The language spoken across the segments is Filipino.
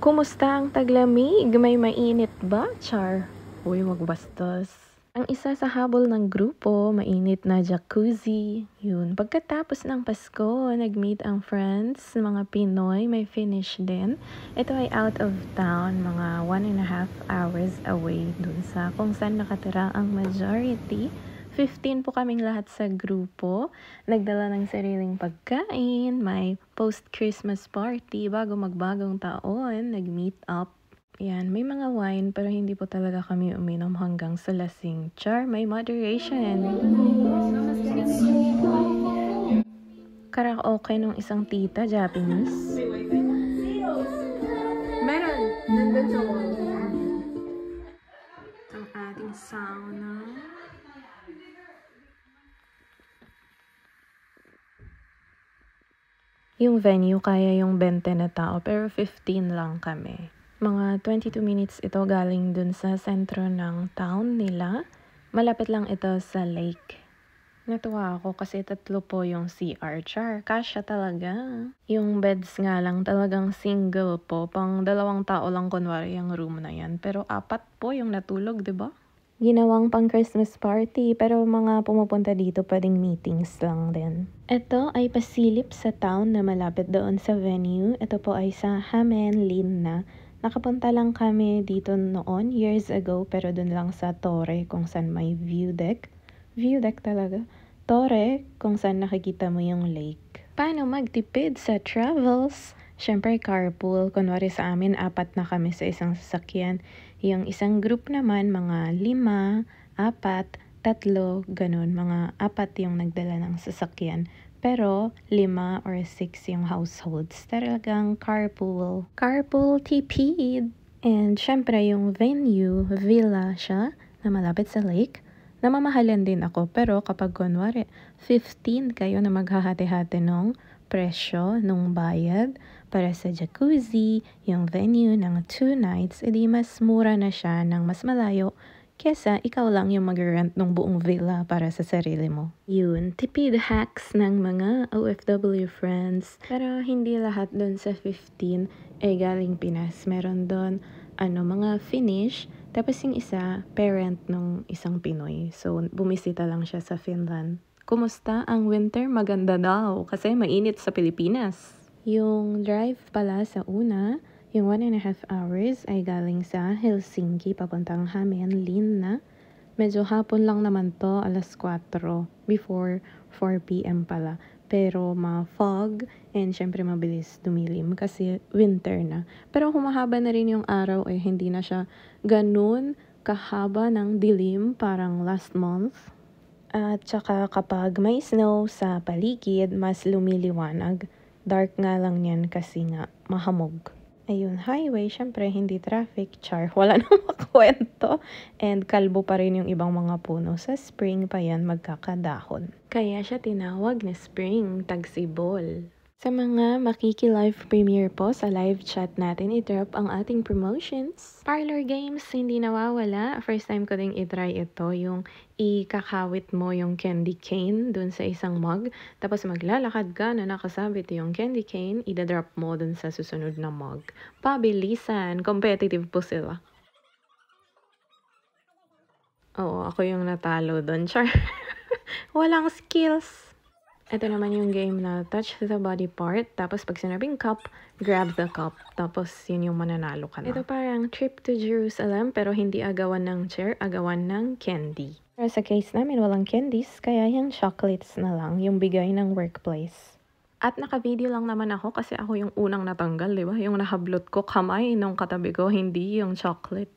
Kumusta ang taglamig? May mainit ba, Char? Uy, wag bastos. Ang isa sa habol ng grupo, mainit na jacuzzi. Yun, pagkatapos ng Pasko, nag-meet ang friends, mga Pinoy, may finish din. Ito ay out of town, mga 1.5 hours away dun sa kung saan nakatira ang majority. 15 po kaming lahat sa grupo. Nagdala ng sariling pagkain, may post-Christmas party bago magbagong taon, nag-meet up. Yan, may mga wine pero hindi po talaga kami uminom hanggang sa lasing. Char, may moderation. Karaoke nung isang tita, Japanese. Meron! Nandun sa wall. Ang ating sauna. Yung venue, kaya yung 20 na tao, pero 15 lang kami. Mga 22 minutes ito galing dun sa sentro ng town nila. Malapit lang ito sa lake. Natuwa ako kasi 3 po yung CR. Char, kasya talaga. Yung beds nga lang talagang single po. Pang 2 tao lang kunwari yung room na yan. Pero 4 po yung natulog, di ba? Ginawang pang Christmas party pero mga pumupunta dito pwedeng meetings lang din. Ito ay pasilip sa town na malapit doon sa venue. Ito po ay sa Hämeenlinna. Nakapunta lang kami dito noon, years ago, pero dun lang sa Torre kung saan may view deck. View deck talaga. Torre kung saan nakikita mo yung lake. Paano magtipid sa travels? Siyempre carpool. Kunwari sa amin, 4 na kami sa isang sasakyan. Yung isang group naman, mga 5, 4, 3, ganun. Mga 4 yung nagdala ng sasakyan. Pero 5 or 6 yung households. Talagang carpool. Carpool tipid. And syempre yung venue, villa siya na malapit sa lake. Namamahalan din ako. Pero kapag kunwari 15 kayo na maghahati-hati ng presyo, nung bayad para sa jacuzzi, yung venue ng 2 nights, edi mas mura na siya ng mas malayo kesa ikaw lang yung mag-rent ng buong villa para sa sarili mo. Yun, tipid hacks ng mga OFW friends. Pero hindi lahat doon sa 15 ay galing Pinas. Meron doon mga Finnish. Tapos yung isa, parent nung isang Pinoy. So, bumisita lang siya sa Finland. Kumusta ang winter? Maganda daw kasi mainit sa Pilipinas. Yung drive pala sa una, yung 1.5 hours ay galing sa Helsinki papuntang Hämeenlinna. Medyo hapon lang naman to, alas 4, before 4 p.m. pala. Pero ma-fog and syempre mabilis dumilim kasi winter na. Pero humahaba na rin yung araw hindi na siya ganun kahaba ng dilim parang last month. At saka kapag may snow sa paligid, mas lumiliwanag. Dark nga lang yan kasi nga mahamog. Ayun, highway, syempre hindi traffic, char, wala nang makwento. And kalbo pa rin yung ibang mga puno. Sa spring pa yan magkakadahon. Kaya siya tinawag na spring, tagsibol. Sa mga makiki-live premiere po sa live chat natin, i-drop ang ating promotions. Parlor games, hindi nawawala. First time ko ding i-try ito, yung ikakawit mo yung candy cane dun sa isang mug. Tapos maglalakad ka na nakasabit yung candy cane, i-drop mo dun sa susunod na mug. Pabilisan, competitive po sila. Oo, ako yung natalo dun, char. Walang skills. Ito naman yung game na touch the body part. Tapos pag sinabing cup, grab the cup. Tapos yun yung mananalo ka na. Ito parang trip to Jerusalem pero hindi agawan ng chair, agawan ng candy. Pero sa case namin walang candies, kaya yung chocolates na lang yung bigay ng workplace. At naka-video lang naman ako kasi ako yung unang natanggal, di ba? Yung nahablot ko kamay nung katabi ko, hindi yung chocolate.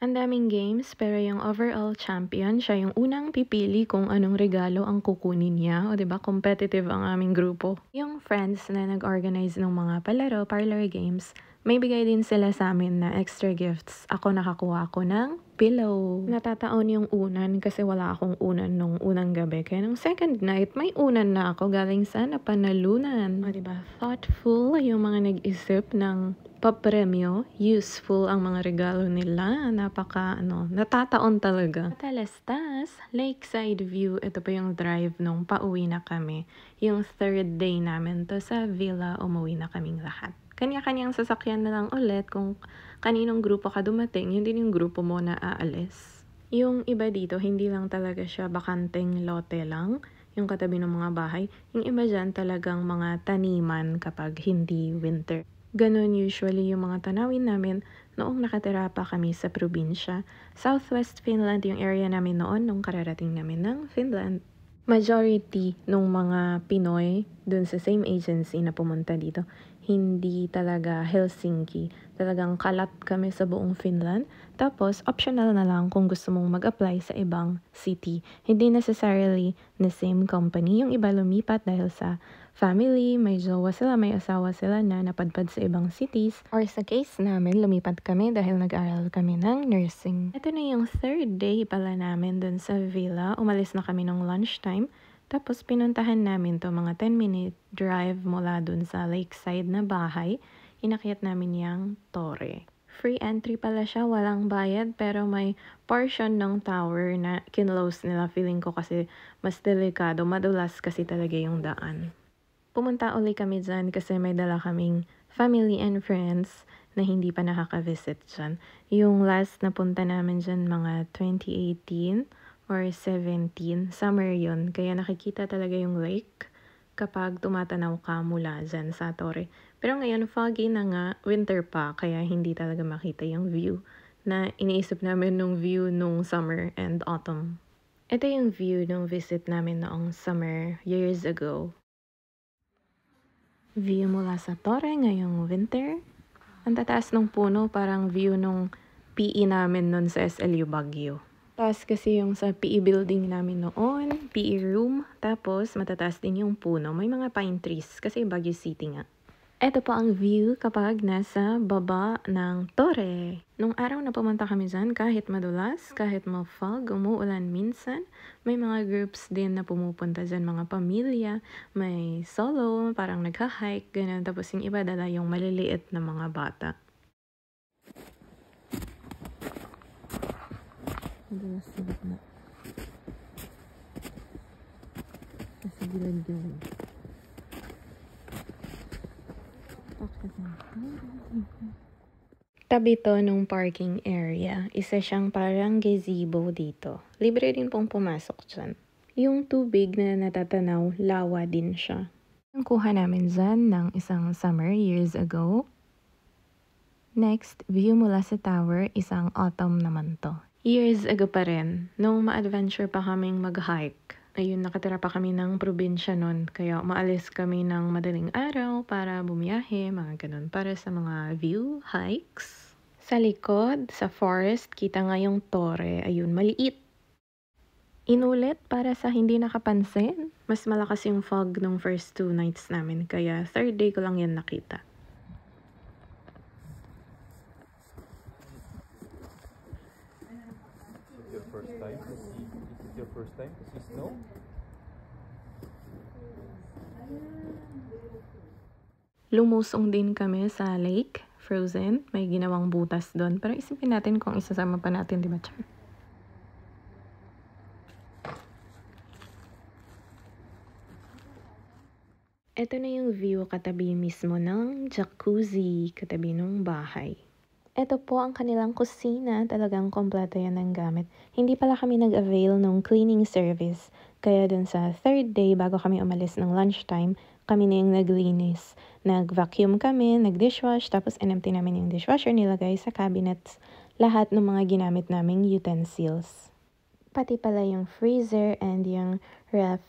Ang daming games, pero yung overall champion, siya yung unang pipili kung anong regalo ang kukunin niya. O diba, competitive ang aming grupo. Yung friends na nag-organize ng mga palaro, parlor games, may bigay din sila sa amin na extra gifts. Ako nakakuha ko ng pillow. Natataon yung unan kasi wala akong unan nung unang gabi. Kaya nung second night, may unan na ako galing sa napanalunan. O diba, thoughtful yung mga nag-isip ng papremyo, useful ang mga regalo nila, natataon talaga. Talastas, lakeside view, ito pa yung drive nung pauwi na kami. Yung 3rd day namin to sa villa, umuwi na kaming lahat. kanya-kanyang sasakyan na lang ulit kung kaninong grupo ka dumating, yun din yung grupo mo na aalis. Yung iba dito, hindi lang talaga siya bakanteng lote lang, yung katabi ng mga bahay. Yung iba dyan talagang mga taniman kapag hindi winter. Ganon usually yung mga tanawin namin noong nakatira pa kami sa probinsya. Southwest Finland yung area namin noon nung kararating namin ng Finland. Majority nung mga Pinoy dun sa same agency na pumunta dito, hindi talaga Helsinki. Talagang kalat kami sa buong Finland. Tapos, optional na lang kung gusto mong mag-apply sa ibang city. Hindi necessarily the same company. Yung iba lumipat dahil sa family, may jowa sila, may asawa sila na napadpad sa ibang cities. Or sa case namin, lumipat kami dahil nag-aral kami ng nursing. Ito na yung third day pala namin dun sa villa. Umalis na kami nung lunchtime. Tapos pinuntahan namin to mga 10-minute drive mula dun sa lakeside na bahay. Inakyat namin yung Torre. Free entry pala siya, walang bayad, pero may portion ng tower na kinlose nila. Feeling ko kasi mas delikado, madulas kasi talaga yung daan. Pumunta uli kami dyan kasi may dala kaming family and friends na hindi pa nakaka-visit dyan. Yung last na punta namin dyan mga 2018 or 17, summer yun. Kaya nakikita talaga yung lake kapag tumatanaw ka mula dyan sa Torre. Pero ngayon, foggy na nga, winter pa, kaya hindi talaga makita yung view na iniisip namin nung view nung summer and autumn. Ito yung view nung visit namin noong summer years ago. View mula sa Torre ngayong winter. Ang tataas ng puno, parang view nung PE namin nun sa SLU Baguio. Taas kasi yung sa PE building namin noon, PE room, tapos matataas din yung puno. May mga pine trees kasi Baguio City nga. Ito po ang view kapag nasa baba ng Torre. Nung araw na pumunta kami dyan, kahit madulas, kahit ma-fog, umuulan minsan, may mga groups din na pumupunta dyan, mga pamilya, may solo, parang nagha-hike, ganun. Tapos yung iba dala yung maliliit na mga bata. Madulas sa gitna. Nasa gilid-gilid. Tabi to nung parking area. Isa siyang parang gazebo dito. Libre din pong pumasok dyan. Yung tubig na natatanaw, lawa din siya. Ang kuha namin dyan ng isang summer years ago. Next, view mula sa tower, isang autumn naman to. Years ago pa rin, nung ma-adventure pa kaming mag-hike. Ayun, nakatira pa kami ng probinsya nun. Kaya maalis kami ng madaling araw para bumiyahe, mga ganun, para sa mga view hikes. Sa likod, sa forest, kita nga yung Torre. Ayun, maliit. Inulit para sa hindi nakapansin. Mas malakas yung fog nung first 2 nights namin. Kaya third day ko lang yan nakita. Is it your first time to see snow? Lumusong din kami sa lake, frozen. May ginawang butas doon. Pero isipin natin kung isasama pa natin, di ba, Char? Ito na yung view katabi mismo ng jacuzzi, katabi ng bahay. Ito po ang kanilang kusina, talagang kompleto yan ng gamit. Hindi pala kami nag-avail ng cleaning service, kaya dun sa third day bago kami umalis ng lunchtime, kami na yung naglinis. Nag-vacuum kami, nag-dishwash, tapos in-empty namin yung dishwasher, nilagay sa cabinets, lahat ng mga ginamit naming utensils. Pati pala yung freezer and yung ref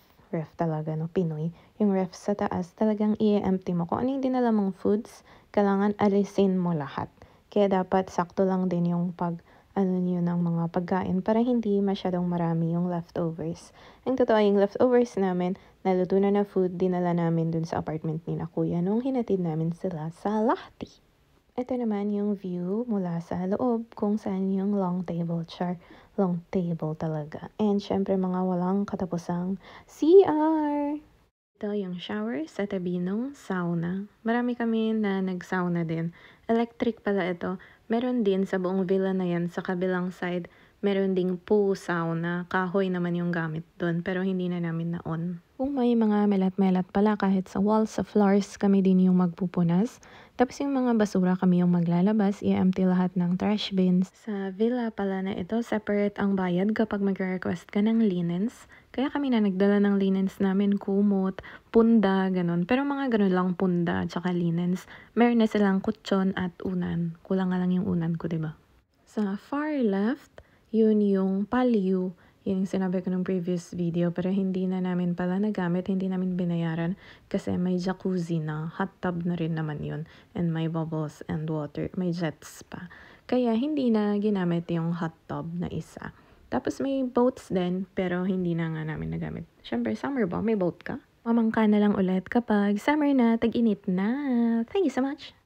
talaga, no, Pinoy. Yung ref sa taas, talagang i-empty mo. Kung ano yung dinala mong foods, kailangan alisin mo lahat. Kaya dapat sakto lang din yung ng mga pagkain para hindi masyadong marami yung leftovers. Ang totoo yung leftovers namin, naluto na food, dinala namin dun sa apartment ni na kuya nung hinatid namin sila sa Lahti. Ito naman yung view mula sa loob kung saan yung long table, Char. Long table talaga. And syempre mga walang katapusang CR. Ito yung shower sa tabi ng sauna. Marami kami na nag-sauna din. Electric pala ito. Meron din sa buong villa na yan sa kabilang side. Meron ding pool sauna, kahoy naman yung gamit doon, pero hindi na namin na-on. Kung may mga melat-melat pala kahit sa walls, sa floors, kami din yung magpupunas. Tapos yung mga basura kami yung maglalabas, i-empty lahat ng trash bins. Sa villa pala na ito, separate ang bayad kapag mag-request ka ng linens. Kaya kami na nagdala ng linens namin, kumot, punda, ganun. Pero mga ganun lang punda at saka linens. Meron na silang kutsyon at unan. Kulang nga lang yung unan ko, diba? Sa far left, yun yung palyo. Yun yung sinabi ko ng previous video, pero hindi na namin pala nagamit, hindi namin binayaran kasi may jacuzzi na, hot tub na rin naman yun, and may bubbles and water, may jets pa. Kaya hindi na ginamit yung hot tub na isa. Tapos may boats din, pero hindi na nga namin nagamit. Siyempre, summer ba? May boat ka? Mamangka na lang ulit kapag summer na, tag-init na. Thank you so much!